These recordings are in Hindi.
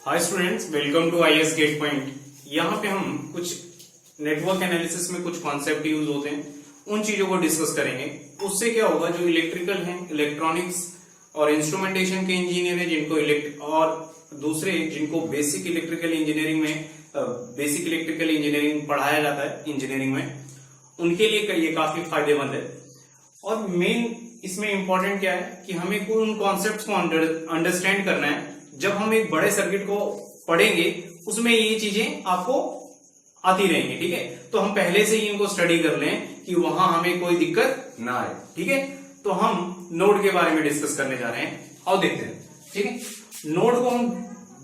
Hi students, welcome to IAS Gate Point. यहाँ पे हम कुछ नेटवर्क एनालिसिस में कुछ कॉन्सेप्ट यूज होते हैं, उन चीजों को डिस्कस करेंगे। उससे क्या होगा, जो इलेक्ट्रिकल हैं, इलेक्ट्रॉनिक्स और इंस्ट्रूमेंटेशन के इंजीनियर हैं, जिनको और दूसरे जिनको बेसिक इलेक्ट्रिकल इंजीनियरिंग पढ़ाया जाता है इंजीनियरिंग में, उनके लिए ये काफी फायदेमंद है। और मेन इसमें इंपॉर्टेंट क्या है कि हमें उन कॉन्सेप्ट्स को अंडरस्टैंड करना है। जब हम एक बड़े सर्किट को पढ़ेंगे उसमें ये चीजें आपको आती रहेंगी, ठीक है। तो हम पहले से ही इनको स्टडी कर लें कि वहां हमें कोई दिक्कत ना आए, ठीक है। तो हम नोड के बारे में डिस्कस करने जा रहे हैं, आओ देखते हैं, ठीक है। नोड को हम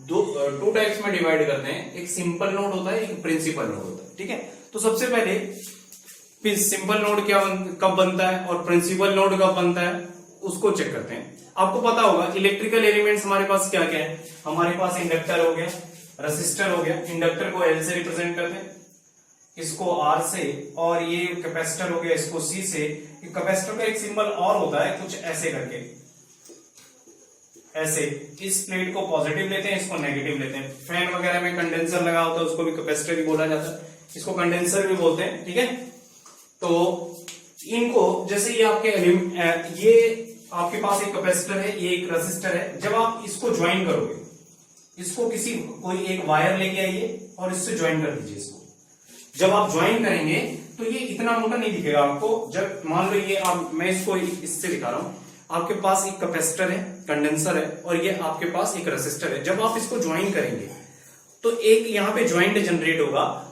टू टाइप्स में डिवाइड करते हैं, एक सिंपल नोड होता है, एक प्रिंसिपल नोड होता है, ठीक है। तो सबसे पहले सिंपल नोड कब बनता है और प्रिंसिपल नोड कब बनता है उसको चेक करते हैं। आपको पता होगा इलेक्ट्रिकल एलिमेंट्स हमारे पास क्या क्या है। हमारे पास इंडक्टर हो गया, रेसिस्टर हो गया। इंडक्टर को L से रिप्रेजेंट करते हैं, इसको R से, और ये कैपेसिटर हो गया, इसको C से। कैपेसिटर का एक सिंबल और होता है कुछ ऐसे करके, ऐसे। इस प्लेट को पॉजिटिव लेते हैं, इसको नेगेटिव लेते हैं। फैन वगैरह में कंडेंसर लगा होता है, उसको भी कैपेसिटर ही बोला जाता है, इसको कंडेंसर भी बोलते हैं, ठीक है। तो इनको जैसे ये आपके पास एक कैपेसिटर है, ये एक रेसिस्टर है। जब आप इसको ज्वाइन करोगे, इसको कोई एक वायर लेके आइए और इससे ज्वाइन कर दीजिए इसको। जब आप ज्वाइन करेंगे तो ये इतना मोटा नहीं दिखेगा आपको। जब मान लो ये मैं इसको इससे दिखा रहा हूं, आपके पास एक कैपेसिटर है, कंडेंसर है, और ये आपके पास एक रेसिस्टर है। जब आप इसको ज्वाइन करेंगे तो एक यहां पे ज्वाइंट जनरेट होगा।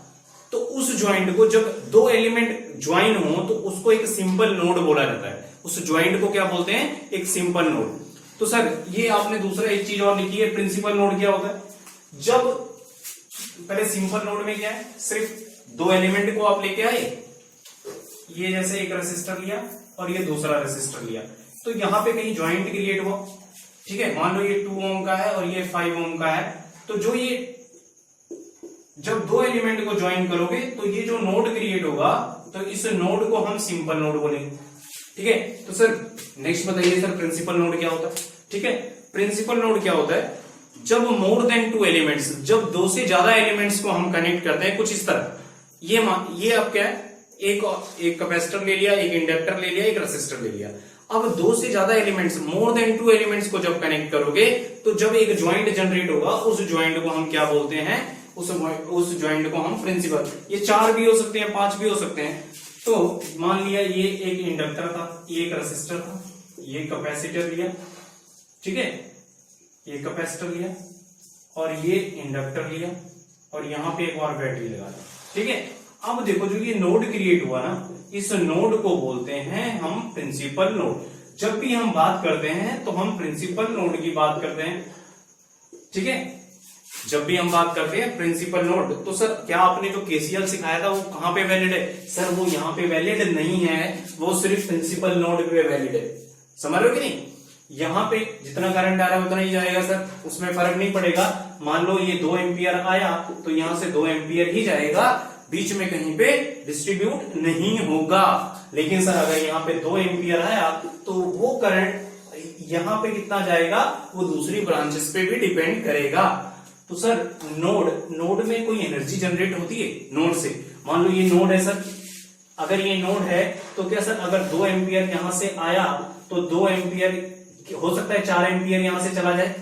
तो उस ज्वाइंट को, जब दो एलिमेंट ज्वाइन हो तो उसको एक सिंपल नोड बोला जाता है। उस ज्वाइंट को क्या बोलते हैं, एक सिंपल नोड। तो सर ये आपने दूसरा एक चीज और लिखी है, प्रिंसिपल नोड क्या होता है। जब पहले सिंपल नोड में क्या है, सिर्फ दो एलिमेंट को आप लेके आए, ये जैसे एक रेसिस्टर लिया और ये दूसरा रेसिस्टर लिया, तो यहां पे कहीं ज्वाइंट क्रिएट हुआ, ठीक है। मान लो ये 2 ओम का है और ये 5 ओम का है। तो जब दो एलिमेंट को ज्वाइन करोगे तो ये जो नोड क्रिएट होगा, तो इस नोड को हम सिंपल नोड बोलेंगे, ठीक है। तो सर नेक्स्ट बताइए सर, प्रिंसिपल नोड क्या होता है, ठीक है। प्रिंसिपल नोड क्या होता है, जब मोर देन 2 एलिमेंट्स, जब दो से ज्यादा एलिमेंट्स को हम कनेक्ट करते हैं कुछ इस तरह। ये अब क्या है, एक कैपेसिटर ले लिया, एक इंडक्टर ले लिया, एक रेसिस्टर ले लिया। अब दो से ज्यादा एलिमेंट्स, मोर देन 2 एलिमेंट्स को जब कनेक्ट करोगे तो जब एक ज्वाइंट जनरेट होगा, उस ज्वाइंट को हम क्या बोलते हैं, उस ज्वाइंट को हम प्रिंसिपल। ये 4 भी हो सकते हैं, 5 भी हो सकते हैं। तो मान लिया ये एक इंडक्टर था, ये एक रेसिस्टर था, ये कैपेसिटर लिया, ठीक है, ये कैपेसिटर लिया और ये इंडक्टर लिया, और यहां पे एक और बैटरी लगा दी, ठीक है। अब देखो जो ये नोड क्रिएट हुआ ना, इस नोड को बोलते हैं हम प्रिंसिपल नोड। जब भी हम बात करते हैं तो हम प्रिंसिपल नोड की बात करते हैं, ठीक है। जब भी हम बात करते हैं प्रिंसिपल नोड, तो सर क्या आपने जो केसीएल सिखाया था वो कहां पे वैलिड है। सर वो यहां पे वैलिड नहीं है, वो सिर्फ प्रिंसिपल नोड पे वैलिड है। समझ रहे हो कि नहीं। यहां पे जितना करंट आ रहा है उतना ही जाएगा सर, उसमें फर्क नहीं पड़ेगा। मान लो ये 2 एम्पियर आया तो यहां से 2 एम्पियर ही जाएगा, बीच में कहीं पे डिस्ट्रीब्यूट नहीं होगा। लेकिन सर अगर यहाँ पे 2 एम्पियर आया तो वो करंट यहां पे कितना जाएगा, वो दूसरी ब्रांचेस पे भी डिपेंड करेगा। तो सर नोड में कोई एनर्जी जनरेट होती है नोड से। मान लो ये नोड है सर, अगर ये नोड है तो क्या सर, अगर 2 एम्पियर यहां से आया तो 2 एम्पियर हो सकता है 4 एम्पियर यहां से चला जाए।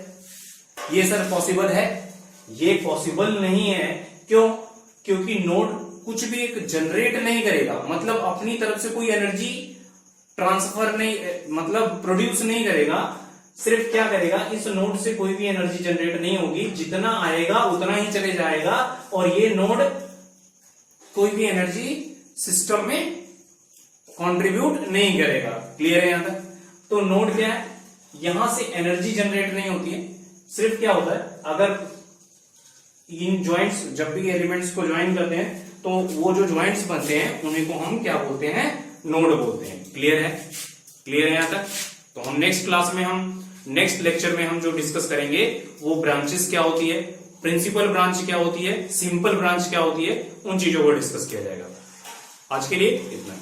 ये सर पॉसिबल है, ये पॉसिबल नहीं है। क्यों, क्योंकि नोड कुछ भी एक जनरेट नहीं करेगा, मतलब अपनी तरफ से कोई एनर्जी ट्रांसफर नहीं, मतलब प्रोड्यूस नहीं करेगा। सिर्फ क्या करेगा, इस नोड से कोई भी एनर्जी जनरेट नहीं होगी, जितना आएगा उतना ही चले जाएगा, और ये नोड कोई भी एनर्जी सिस्टम में कंट्रीब्यूट नहीं करेगा। क्लियर है यहां तक। तो नोड क्या है, यहां से एनर्जी जनरेट नहीं होती है। सिर्फ क्या होता है, अगर इन ज्वाइंट्स, जब भी एलिमेंट्स को ज्वाइन करते हैं तो वो जो ज्वाइंट्स बनते हैं उन्हीं को हम क्या बोलते हैं, नोड बोलते हैं। क्लियर है, क्लियर है यहां तक। तो हम नेक्स्ट लेक्चर में हम जो डिस्कस करेंगे वो ब्रांचेस क्या होती है, प्रिंसिपल ब्रांच क्या होती है, सिंपल ब्रांच क्या होती है, उन चीजों को डिस्कस किया जाएगा। आज के लिए इतना।